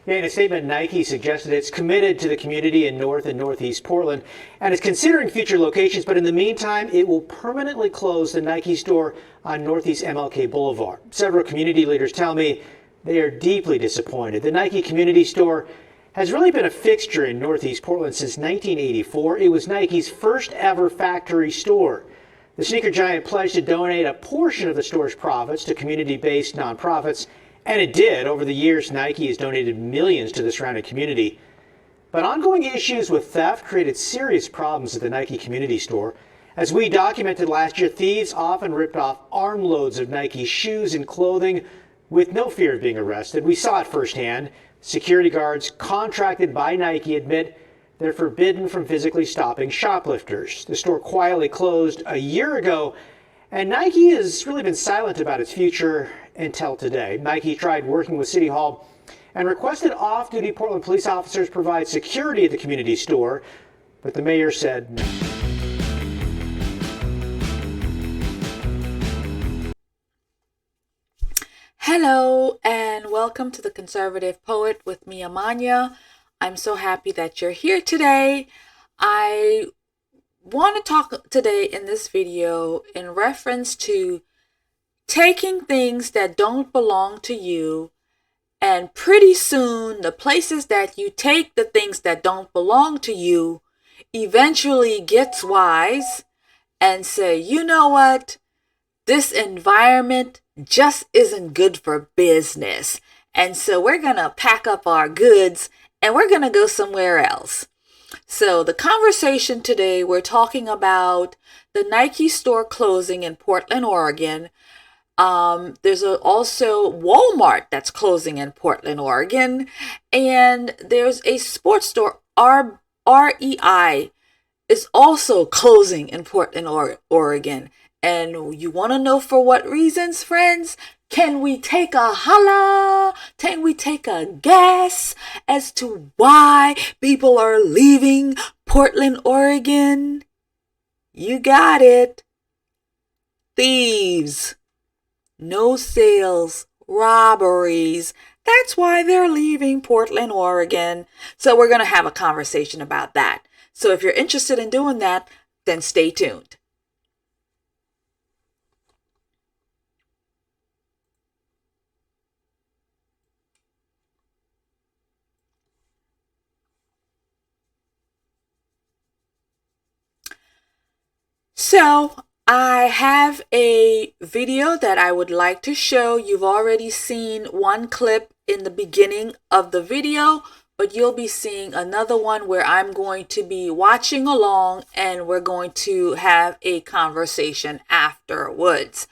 Yeah, in a statement, Nike suggested it's committed to the community in North and Northeast Portland and is considering future locations, but in the meantime, it will permanently close the Nike store on Northeast MLK Boulevard. Several community leaders tell me they are deeply disappointed. The Nike community store has really been a fixture in Northeast Portland since 1984. It was Nike's first ever factory store. The sneaker giant pledged to donate a portion of the store's profits to community-based nonprofits, and it did. Over the years, Nike has donated millions to the surrounding community. But ongoing issues with theft created serious problems at the Nike community store. As we documented last year, thieves often ripped off armloads of Nike shoes and clothing with no fear of being arrested. We saw it firsthand. Security guards contracted by Nike admit they're forbidden from physically stopping shoplifters. The store quietly closed a year ago, and Nike has really been silent about its future until today. Nike tried working with City Hall and requested off-duty Portland police officers provide security at the community store, but the mayor said no. Hello and welcome to the Conservative Poet with me, Amania. I'm so happy that you're here today. I want to talk today in this video in reference to taking things that don't belong to you, and pretty soon the places that you take the things that don't belong to you eventually gets wise and say, you know what, this environment just isn't good for business. And so we're going to pack up our goods and we're going to go somewhere else. So the conversation today, we're talking about the Nike store closing in Portland, Oregon. There's also Walmart that's closing in Portland, Oregon. And there's a sports store, REI, is also closing in Portland, Oregon. And you want to know for what reasons, friends? Can we take a holla? Can we take a guess as to why people are leaving Portland, Oregon? You got it. Thieves. No sales. Robberies. That's why they're leaving Portland, Oregon. So we're going to have a conversation about that. So if you're interested in doing that, then stay tuned. So I have a video that I would like to show. You've already seen one clip in the beginning of the video, but you'll be seeing another one where I'm going to be watching along and we're going to have a conversation afterwards.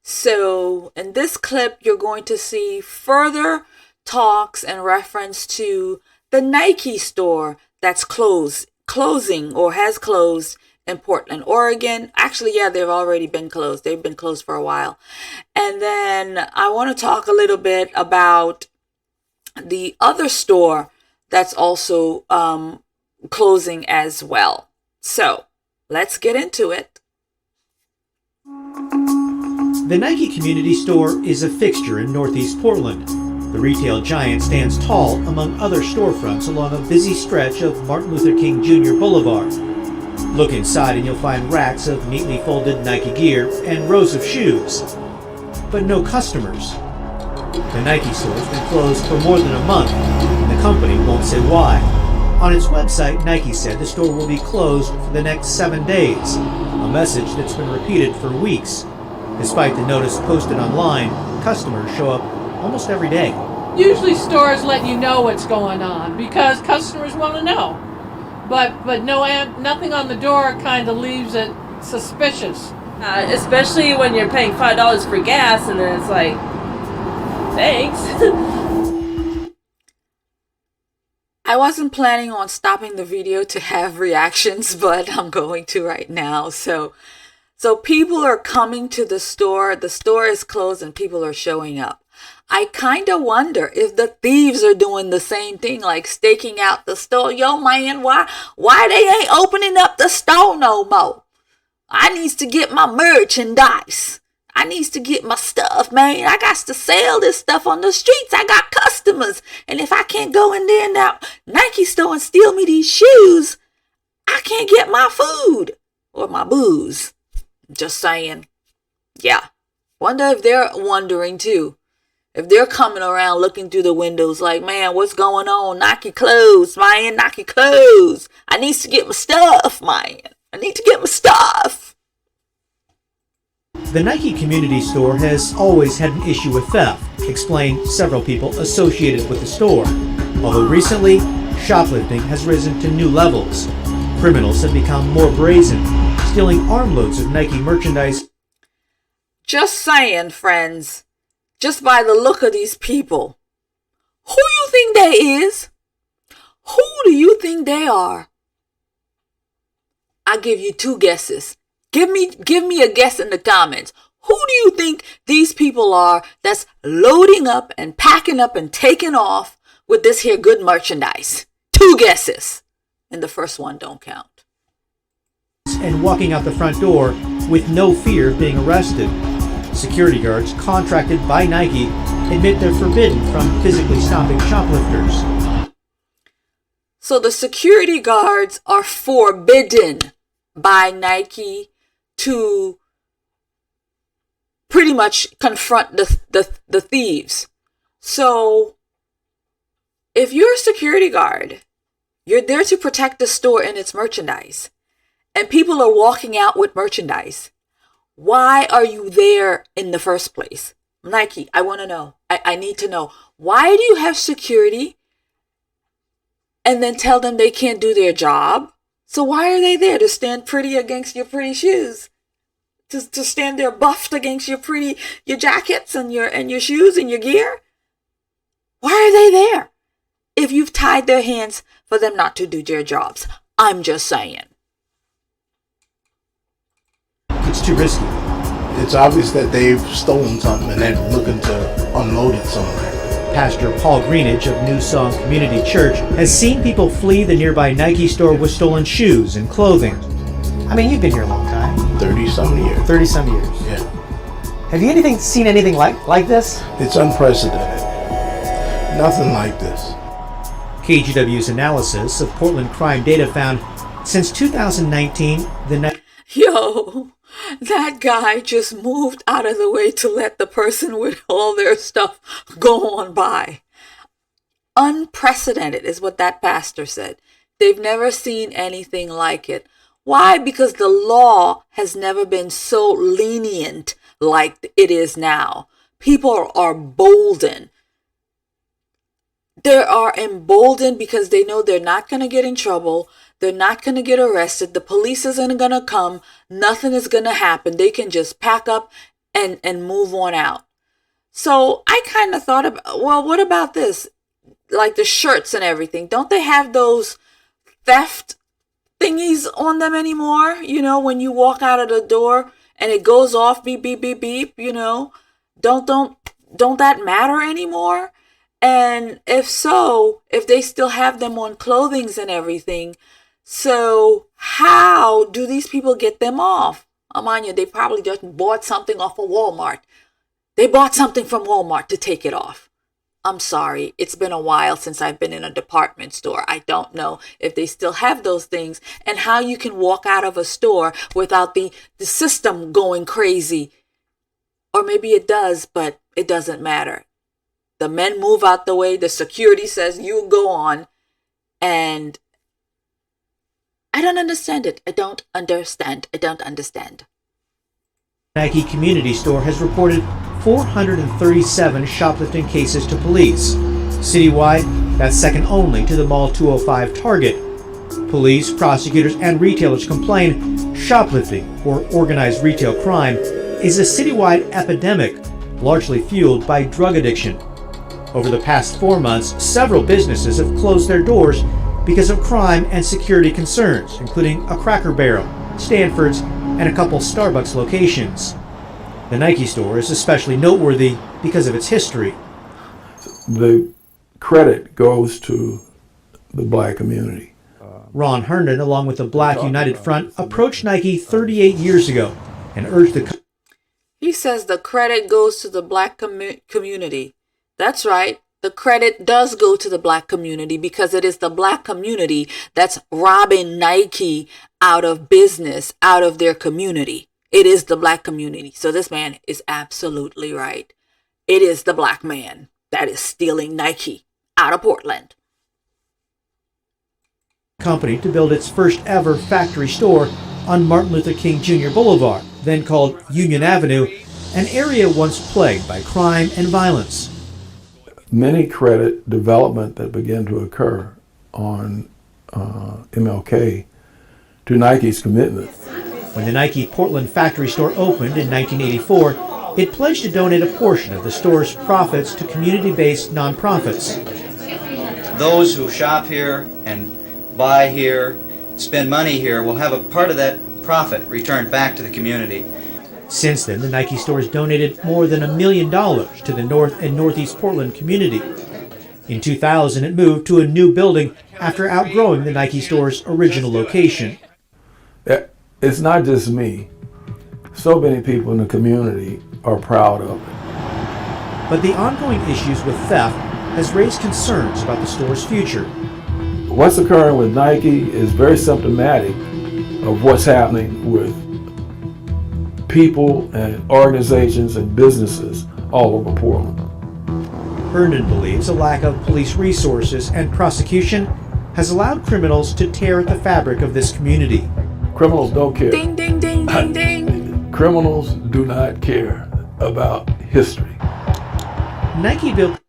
So in this clip, you're going to see further talks in reference to the Nike store that's closing or has closed in Portland, Oregon. Actually, yeah, they've already been closed. They've been closed for a while. And then I want to talk a little bit about the other store that's also closing as well. So let's get into it. The Nike community store is a fixture in Northeast Portland. The retail giant stands tall among other storefronts along a busy stretch of Martin Luther King Jr. Boulevard. Look inside and you'll find racks of neatly folded Nike gear and rows of shoes, but no customers. The Nike store has been closed for more than a month, and the company won't say why. On its website, Nike said the store will be closed for the next 7 days, a message that's been repeated for weeks. Despite the notice posted online, customers show up almost every day. Usually stores let you know what's going on because customers want to know. But no, nothing on the door kind of leaves it suspicious. Especially when you're paying $5 for gas and then it's like, thanks. I wasn't planning on stopping the video to have reactions, but I'm going to right now. So people are coming to the store. The store is closed and people are showing up. I kind of wonder if the thieves are doing the same thing, like staking out the store. Yo, man, why they ain't opening up the store no more? I needs to get my merchandise. I needs to get my stuff, man. I got to sell this stuff on the streets. I got customers. And if I can't go in there in that Nike store and steal me these shoes, I can't get my food or my booze. Just saying. Yeah. Wonder if they're wondering too. If they're coming around looking through the windows like, man, what's going on? Nike clothes, man. Nike clothes. I need to get my stuff, man. I need to get my stuff. The Nike community store has always had an issue with theft, explain several people associated with the store. Although recently, shoplifting has risen to new levels. Criminals have become more brazen, stealing armloads of Nike merchandise. Just saying, friends. Just by the look of these people. Who you think they is? Who do you think they are? I'll give you two guesses. Give me a guess in the comments. Who do you think these people are that's loading up and packing up and taking off with this here good merchandise? Two guesses. And the first one don't count. And walking out the front door with no fear of being arrested. Security guards contracted by Nike admit they're forbidden from physically stopping shoplifters. So the security guards are forbidden by Nike to pretty much confront the thieves. So if you're a security guard, you're there to protect the store and its merchandise, and people are walking out with merchandise. Why are you there in the first place? Nike, I want to know. I need to know. Why do you have security and then tell them they can't do their job? So why are they there? To stand pretty against your pretty shoes? To stand there buffed against your jackets and your shoes and your gear? Why are they there if you've tied their hands for them not to do their jobs? I'm just saying. It's too risky. It's obvious that they've stolen something and they're looking to unload it somewhere. Pastor Paul Greenidge of New Song Community Church has seen people flee the nearby Nike store with stolen shoes and clothing. I mean, you've been here a long time. 30-some years. 30-some years. Yeah. Have you seen anything like this? It's unprecedented. Nothing like this. KGW's analysis of Portland crime data found since 2019, the Yo, that guy just moved out of the way to let the person with all their stuff go on by. Unprecedented is what that pastor said. They've never seen anything like it. Why? Because the law has never been so lenient like it is now. People are emboldened. They are emboldened because they know they're not going to get in trouble. They're not going to get arrested. The police isn't going to come. Nothing is going to happen. They can just pack up and move on out. So I kind of thought about, well, what about this? Like the shirts and everything. Don't they have those theft thingies on them anymore? You know, when you walk out of the door and it goes off, beep, beep, beep, beep, you know, don't that matter anymore? And if so, if they still have them on clothings and everything, so how do these people get them off? Amania, they probably just bought something off of Walmart. They bought something from Walmart to take it off. I'm sorry. It's been a while since I've been in a department store. I don't know if they still have those things and how you can walk out of a store without the system going crazy. Or maybe it does, but it doesn't matter. The men move out the way. The security says you go on. And I don't understand it. I don't understand. Nike community store has reported 437 shoplifting cases to police. Citywide, that's second only to the Mall 205 Target. Police, prosecutors, and retailers complain shoplifting, or organized retail crime, is a citywide epidemic, largely fueled by drug addiction. Over the past 4 months, several businesses have closed their doors because of crime and security concerns, including a Cracker Barrel, Stanford's, and a couple Starbucks locations. The Nike store is especially noteworthy because of its history. The credit goes to the black community. Ron Herndon, along with the Black United Front, approached Nike 38 years ago and urged the He says the credit goes to the black community. That's right. The credit does go to the black community because it is the black community that's robbing Nike out of business, out of their community. It is the black community. So this man is absolutely right. It is the black man that is stealing Nike out of Portland. Company to build its first ever factory store on Martin Luther King Jr. Boulevard, then called Union Avenue, an area once plagued by crime and violence. Many credit development that began to occur on MLK to Nike's commitment. When the Nike Portland factory store opened in 1984, it pledged to donate a portion of the store's profits to community-based nonprofits. Those who shop here and buy here, spend money here, will have a part of that profit returned back to the community. Since then, the Nike store has donated more than $1 million to the North and Northeast Portland community. In 2000, it moved to a new building after outgrowing the Nike store's original location. It's not just me. So many people in the community are proud of it. But the ongoing issues with theft has raised concerns about the store's future. What's occurring with Nike is very symptomatic of what's happening with people and organizations and businesses all over Portland. Herndon believes a lack of police resources and prosecution has allowed criminals to tear at the fabric of this community. Criminals don't care. Ding, ding, ding, ding, ding. Criminals do not care about history. Nike built.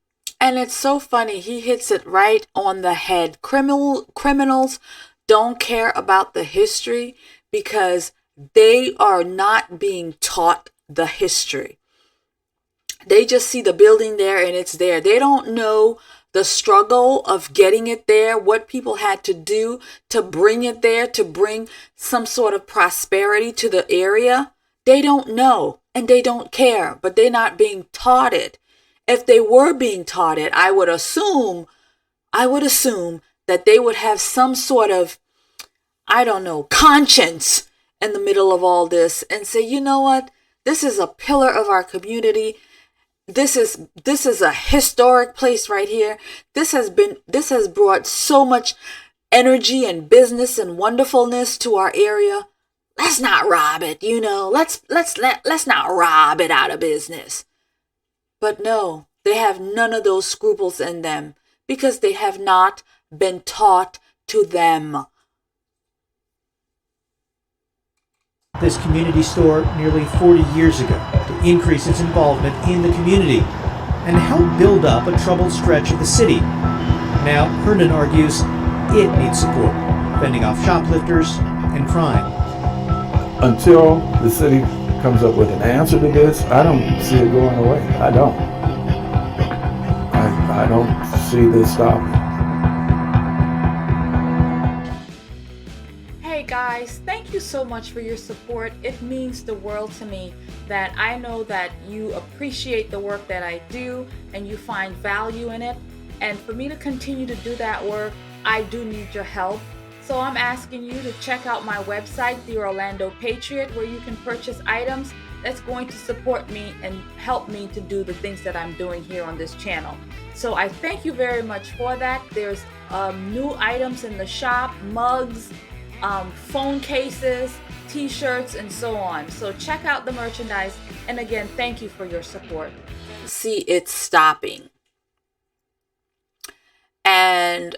And it's so funny. He hits it right on the head. Criminals don't care about the history because they are not being taught the history. They just see the building there and it's there. They don't know the struggle of getting it there, what people had to do to bring it there, to bring some sort of prosperity to the area. They don't know and they don't care, but they're not being taught it. If they were being taught it, I would assume that they would have some sort of, conscience in the middle of all this and say, you know what? This is a pillar of our community. This is a historic place right here. This has brought so much energy and business and wonderfulness to our area. Let's not rob it, let's not rob it out of business. But no, they have none of those scruples in them because they have not been taught to them. This community store nearly 40 years ago to increase its involvement in the community and help build up a troubled stretch of the city. Now, Herndon argues it needs support, fending off shoplifters and crime. Until the city comes up with an answer to this, I don't see it going away. I don't see this stopping. Hey guys, thank you so much for your support. It means the world to me that I know that you appreciate the work that I do and you find value in it. And for me to continue to do that work, I do need your help. So I'm asking you to check out my website, The Orlando Patriot, where you can purchase items that's going to support me and help me to do the things that I'm doing here on this channel. So I thank you very much for that. There's new items in the shop, mugs, phone cases, t-shirts, and so on. So check out the merchandise. And again, thank you for your support. See, it's stopping. And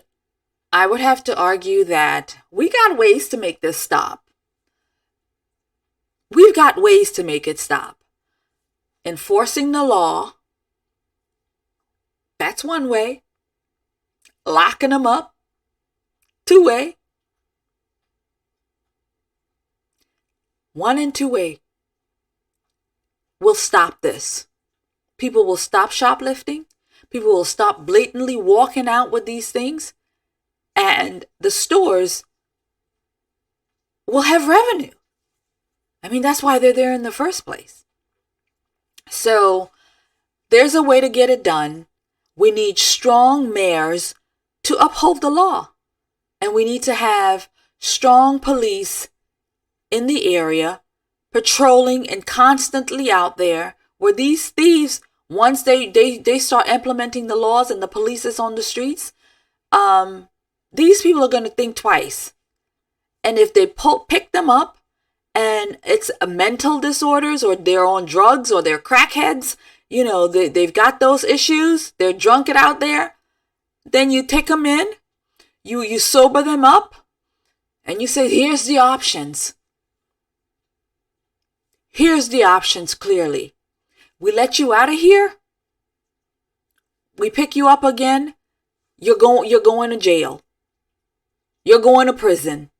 I would have to argue that we got ways to make this stop. We've got ways to make it stop. Enforcing the law, that's one way. Locking them up, 2-way. 1 and 2-way will stop this. People will stop shoplifting. People will stop blatantly walking out with these things. And the stores will have revenue. I mean, that's why they're there in the first place. So there's a way to get it done. We need strong mayors to uphold the law. And we need to have strong police in the area patrolling and constantly out there, where these thieves, once they start implementing the laws and the police is on the streets, these people are going to think twice. And if they pick them up and it's a mental disorders, or they're on drugs, or they're crackheads, they've got those issues, they're drunk it out there, then you take them in, you sober them up, and you say, here's the options. Here's the options clearly. We let you out of here. We pick you up again. You're going to jail. You're going to prison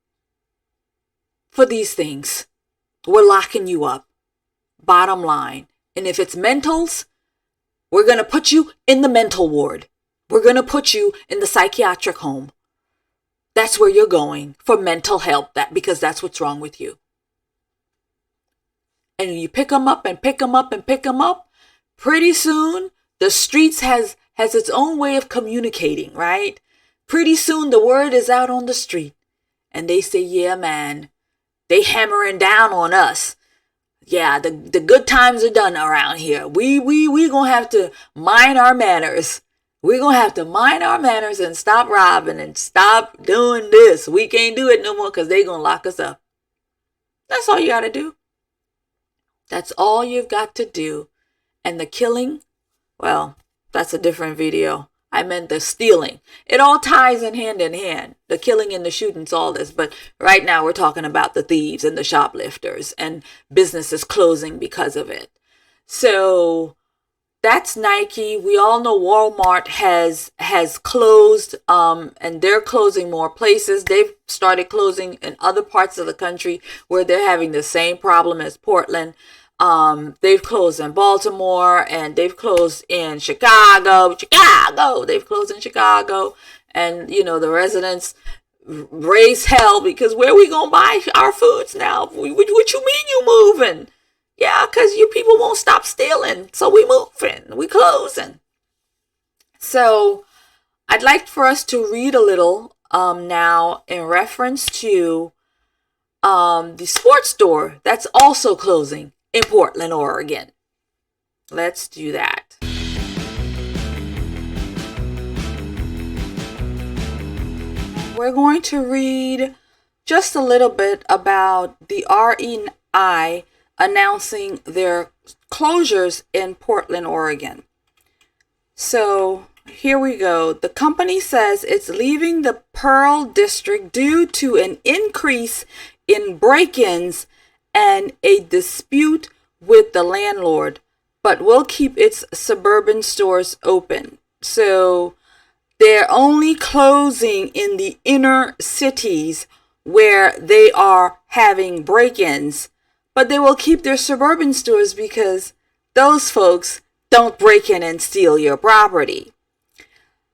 for these things. We're locking you up. Bottom line. And if it's mentals, we're going to put you in the mental ward. We're going to put you in the psychiatric home. That's where you're going for mental help, because that's what's wrong with you. And you pick them up and pick them up and pick them up. Pretty soon, the streets has its own way of communicating, right? Pretty soon, the word is out on the street. And they say, yeah, man, they hammering down on us. Yeah, the good times are done around here. We going to have to mind our manners. We're going to have to mind our manners and stop robbing and stop doing this. We can't do it no more because they're going to lock us up. That's all you got to do. That's all you've got to do. And the killing, well, that's a different video. I meant the stealing. It all ties in hand. The killing and the shootings, all this. But right now we're talking about the thieves and the shoplifters and businesses closing because of it. So that's Nike. We all know Walmart has closed, and they're closing more places. They've started closing in other parts of the country where they're having the same problem as Portland. They've closed in Baltimore, and they've closed in Chicago. They've closed in Chicago. And, the residents raise hell because where we going to buy our foods now? What you mean you moving? Yeah, because you people won't stop stealing. So we moving. We closing. So I'd like for us to read a little now in reference to the sports store that's also closing in Portland, Oregon. Let's do that. We're going to read just a little bit about the REI announcing their closures in Portland, Oregon. So here we go. The company says it's leaving the Pearl District due to an increase in break-ins and a dispute with the landlord, but will keep its suburban stores open. So they're only closing in the inner cities where they are having break-ins, but they will keep their suburban stores because those folks don't break in and steal your property.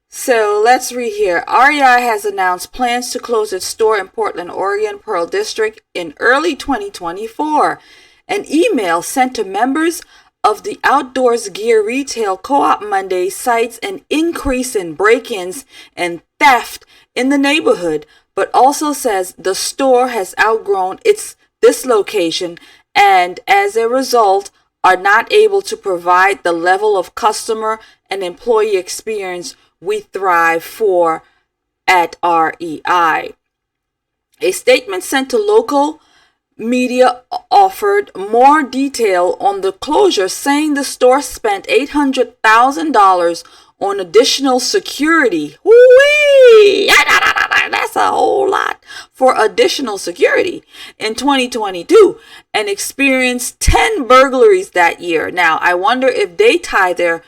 So let's read here. REI has announced plans to close its store in Portland, Oregon, Pearl District in early 2024. An email sent to members of the Outdoors Gear Retail Co-op Monday cites an increase in break-ins and theft in the neighborhood, but also says the store has outgrown this location and as a result are not able to provide the level of customer and employee experience we thrive for at REI. A statement sent to local media offered more detail on the closure, saying the store spent $800,000 on additional security. Whee! That's a whole lot for additional security in 2022 and experienced 10 burglaries that year. Now, I wonder if they tie their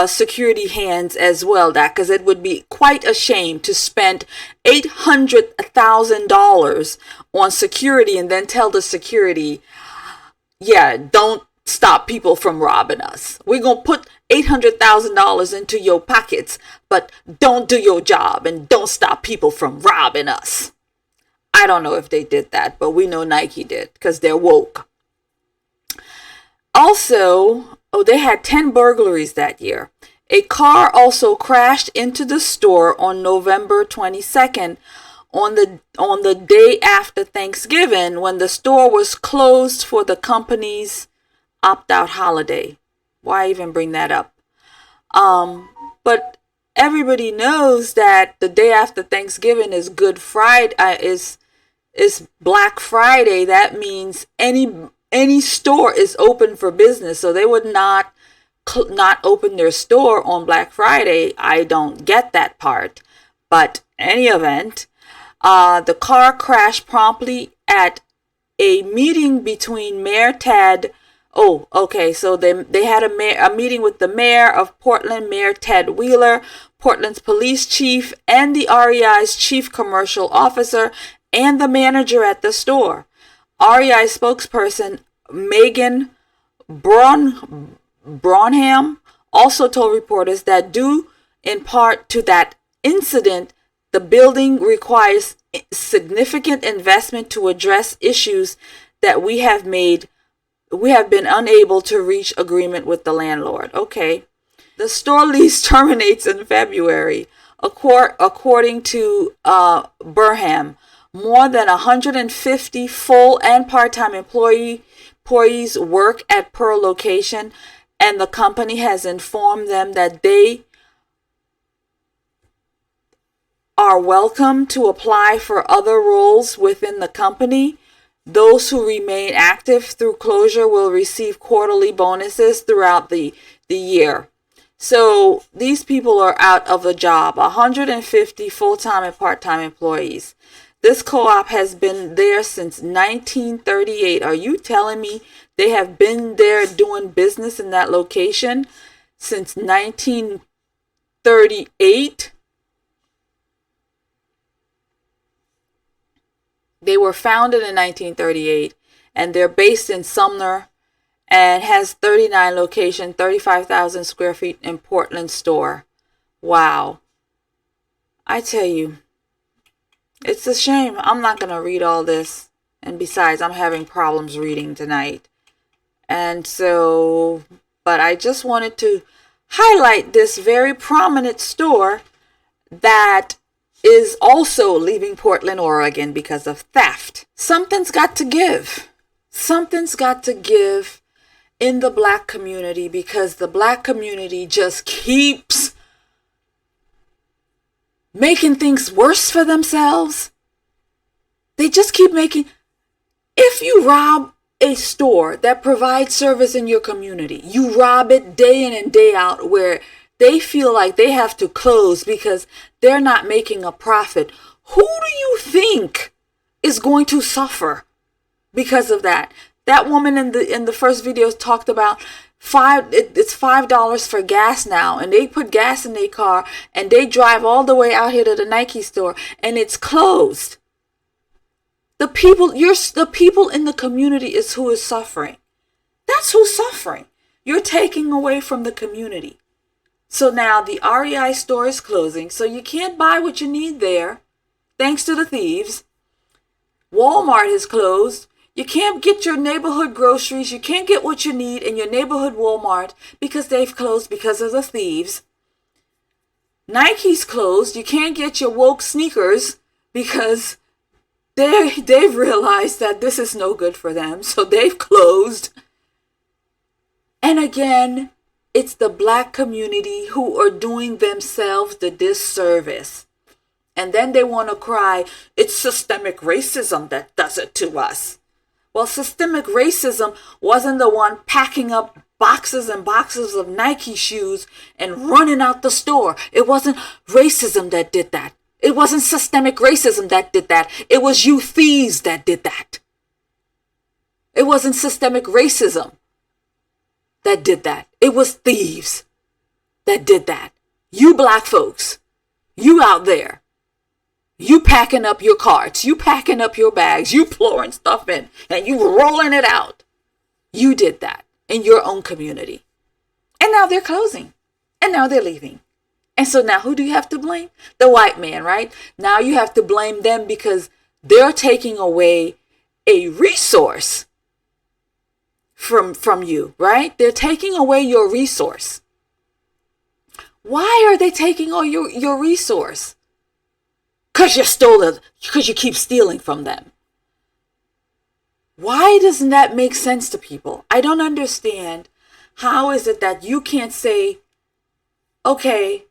security hands as well, because it would be quite a shame to spend $800,000 on security and then tell the security, yeah, don't stop people from robbing us. We're going to put $800,000 into your pockets, but don't do your job and don't stop people from robbing us. I don't know if they did that, but we know Nike did because they're woke. Also, they had 10 burglaries that year. A car also crashed into the store on November 22nd on the day after Thanksgiving, when the store was closed for the company's opt-out holiday. Why even bring that up? But everybody knows that the day after Thanksgiving is Good Friday, is Black Friday. That means any store is open for business, so they would not open their store on Black Friday. I don't get that part, but any event, the car crashed promptly at a meeting between Mayor Ted. Oh, okay. So they had a meeting with the mayor of Portland, Mayor Ted Wheeler, Portland's police chief, and the REI's chief commercial officer, and the manager at the store. REI spokesperson Megan Braunham also told reporters that due in part to that incident, the building requires significant investment to address issues that we have been unable to reach agreement with the landlord. Okay. The store lease terminates in February. According to Burham, more than 150 full and part-time employees work at per location, and the company has informed them that they are welcome to apply for other roles within the company. Those who remain active through closure will receive quarterly bonuses throughout the year. So these people are out of a job, 150 full-time and part-time employees. This co-op has been there since 1938. Are you telling me they have been there doing business in that location since 1938? They were founded in 1938, and they're based in Sumner and has 39 locations, 35,000 square feet in Portland store. Wow. I tell you, it's a shame. I'm not going to read all this. And besides, I'm having problems reading tonight. And so, but I just wanted to highlight this very prominent store that is also leaving Portland, Oregon because of theft. Something's got to give. Something's got to give in the Black community, because the Black community just keeps making things worse for themselves. They just keep making. If you rob a store that provides service in your community, you rob it day in and day out, where they feel like they have to close because they're not making a profit. Who do you think is going to suffer because of that? That woman in the first video talked about it's $5 for gas now, and they put gas in their car and they drive all the way out here to the Nike store and it's closed. The people in the community is who is suffering. That's who's suffering. You're taking away from the community. So now the REI store is closing, so you can't buy what you need there, thanks to the thieves. Walmart is closed. You can't get your neighborhood groceries. You can't get what you need in your neighborhood Walmart because they've closed because of the thieves. Nike's closed. You can't get your woke sneakers because they've realized that this is no good for them, so they've closed. And again, it's the Black community who are doing themselves the disservice. And then they want to cry, it's systemic racism that does it to us. Well, systemic racism wasn't the one packing up boxes and boxes of Nike shoes and running out the store. It wasn't racism that did that. It wasn't systemic racism that did that. It was you thieves that did that. It wasn't systemic racism that did that. It was thieves that did that. You Black folks, you out there, you packing up your carts, you packing up your bags, you pouring stuff in, and you rolling it out. You did that in your own community. And now they're closing. And now they're leaving. And so now who do you have to blame? The white man, right? Now you have to blame them because they're taking away a resource from you, right? They're taking away your resource. Why are they taking all your resource? because you stole it, because you keep stealing from them. Why doesn't that make sense to people? I don't understand. How is it that you can't say, okay,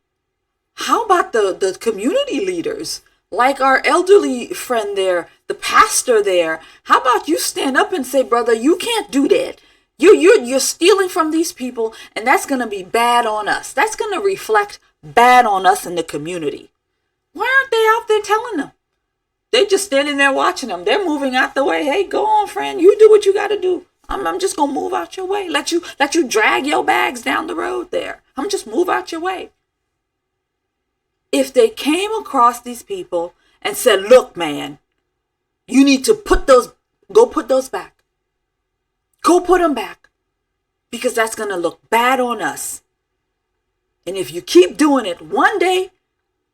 how about the community leaders? Like our elderly friend there, the pastor there. How about you stand up and say, brother, you can't do that. You're stealing from these people, and that's going to be bad on us. That's going to reflect bad on us in the community. Why aren't they out there telling them? They're just standing there watching them. They're moving out the way. Hey, go on, friend. You do what you got to do. I'm just going to move out your way. Let you drag your bags down the road there. I'm just move out your way. If they came across these people and said, look, man, you need to put those back. Go put them back, because that's going to look bad on us. And if you keep doing it, one day,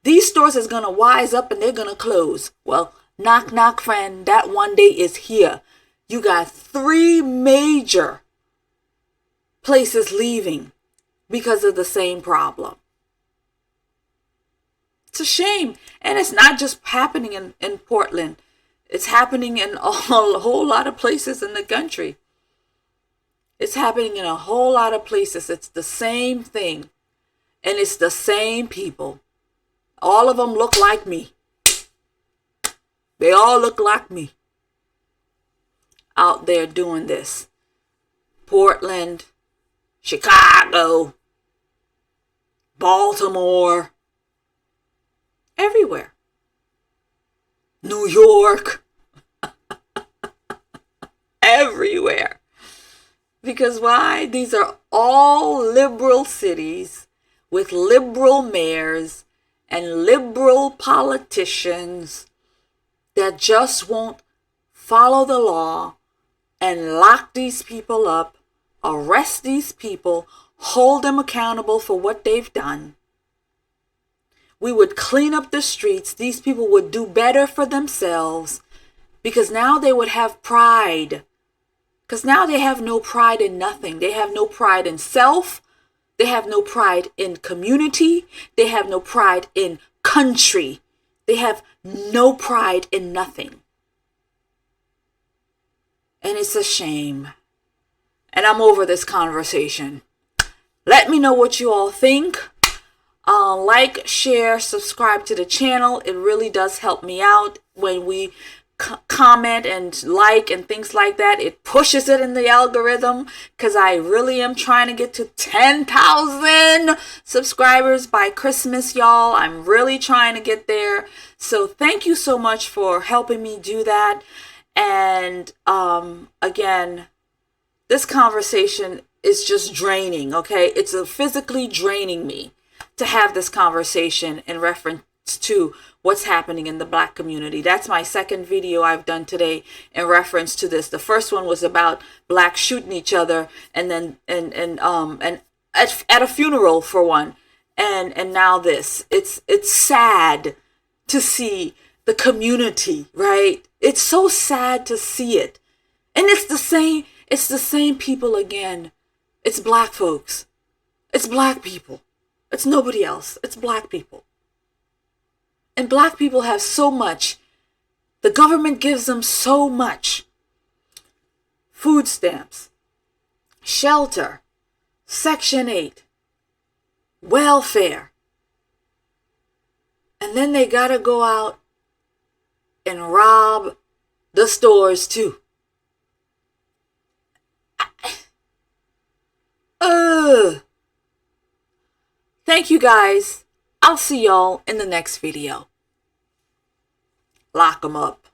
these stores is going to wise up and they're going to close. Well, knock, knock, friend, that one day is here. You got 3 major places leaving because of the same problem. It's a shame. And it's not just happening in Portland. It's happening in a whole lot of places in the country. It's happening in a whole lot of places. It's the same thing. And it's the same people. All of them look like me. They all look like me. Out there doing this. Portland, Chicago, Baltimore, everywhere. New York, everywhere. Because why? These are all liberal cities with liberal mayors and liberal politicians that just won't follow the law and lock these people up, arrest these people, hold them accountable for what they've done. We would clean up the streets. These people would do better for themselves, because now they would have pride. Because now they have no pride in nothing. They have no pride in self. They have no pride in community. They have no pride in country. They have no pride in nothing. And it's a shame. And I'm over this conversation. Let me know what you all think. Like, share, subscribe to the channel. It really does help me out when we comment and like and things like that. It pushes it in the algorithm, because I really am trying to get to 10,000 subscribers by Christmas, y'all. I'm really trying to get there. So thank you so much for helping me do that. And again, this conversation is just draining, okay? It's physically draining me to have this conversation in reference to what's happening in the Black community. That's my second video I've done today in reference to this. The first one was about Blacks shooting each other, and then and at a funeral for one, and now this. It's sad to see the community, right? It's so sad to see it. And it's the same people again. It's Black folks. It's Black people. It's nobody else. It's Black people. And Black people have so much. The government gives them so much. Food stamps, shelter, Section 8, welfare. And then they gotta go out and rob the stores too. Thank you guys. I'll see y'all in the next video. Lock 'em up.